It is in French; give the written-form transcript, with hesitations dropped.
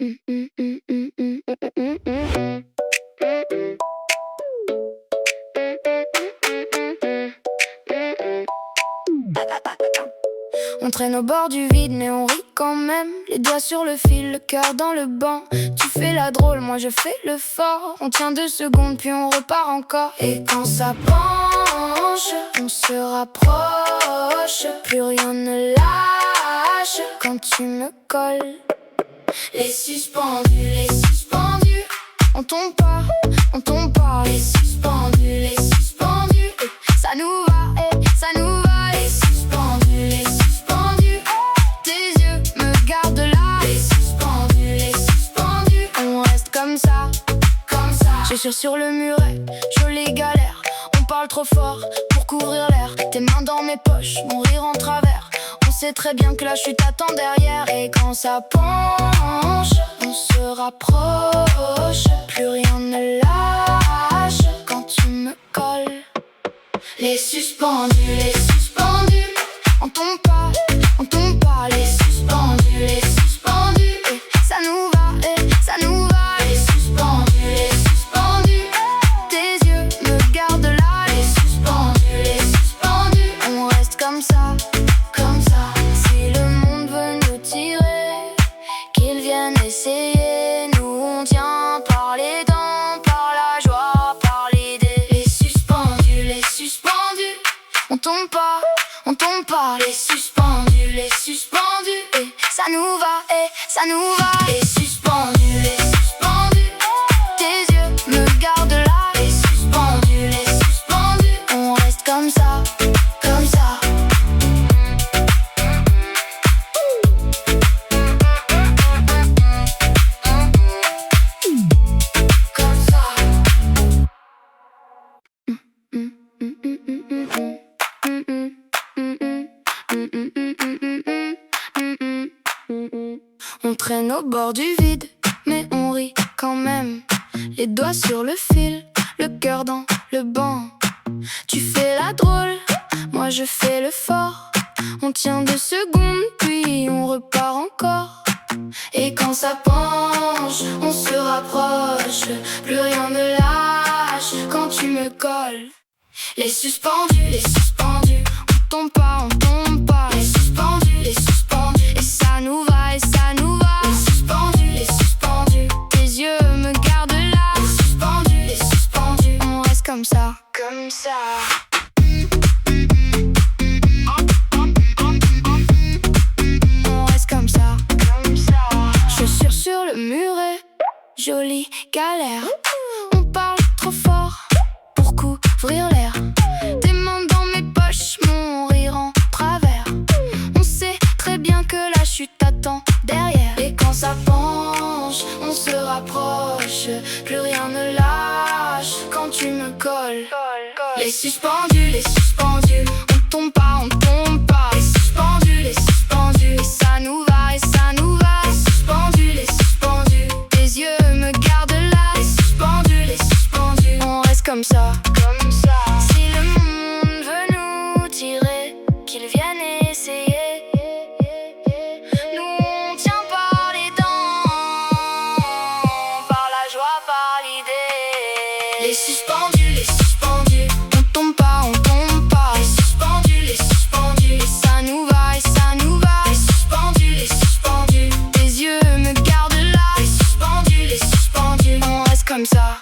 On traîne au bord du vide mais on rit quand même. Les doigts sur le fil, le cœur dans le banc. Tu fais la drôle, moi je fais le fort. On tient 2 secondes puis on repart encore. Et quand ça penche, on se rapproche. Plus rien ne lâche quand tu me colles. Les suspendus, on tombe pas, les suspendus, ça nous va, ça nous va. Les suspendus, tes yeux me gardent là. Les suspendus, on reste comme ça. Chaussures sur le muret, jolie galère. On parle trop fort pour couvrir l'air. Tes mains dans mes poches, mon rire en travers. On sait très bien que la chute attend derrière. Et quand ça penche, on se rapproche. Plus rien ne lâche quand tu me colles. Les suspendus, on tombe pas, les suspendus, ça nous va, ça nous va. Les suspendus, tes yeux me gardent là. Les suspendus, on reste comme ça. Si le monde veut nous tirer, qu'ils viennent essayer. Nous on tient par les dents, par la joie, par l'idée. Les suspendus, on tombe pas, les suspendus, ça nous va, ça nous va. Les suspendus, tes yeux me gardent là. Les suspendus, on reste comme ça. On traîne au bord du vide, mais on rit quand même. Les doigts sur le fil, le cœur dans le banc. Tu fais la drôle, moi je fais le fort. On tient 2 secondes, puis on repart encore. Et quand ça penche, on se rapproche. Plus rien ne lâche quand tu me colles. Les suspendus, on tombe pas, les suspendus, et ça nous va, ça nous va. Les suspendus, tes yeux me gardent là. Les suspendus, on reste comme ça. On reste comme ça. Chaussures sur le muret, jolie galère. On parle trop fort pour couvrir l'air. Tes mains dans mes poches, mon rire en travers. On sait très bien que la chute attend derrière. Et quand ça penche, on se rapproche. Plus rien ne lâche quand tu me colles. Les suspendus, on tombe pas, les suspendus, et ça nous va, ça nous va. Les suspendus, tes yeux me gardent là. Les suspendus, on reste comme ça. Si le monde veut nous tirer, qu'ils viennent essayer. Nous on tient par les dents, par la joie, par l'idée. Les suspendus, on tombe pas, les suspendus, et ça nous va, ça nous va. Les suspendus, tes yeux me gardent là. Les suspendus, on reste comme ça.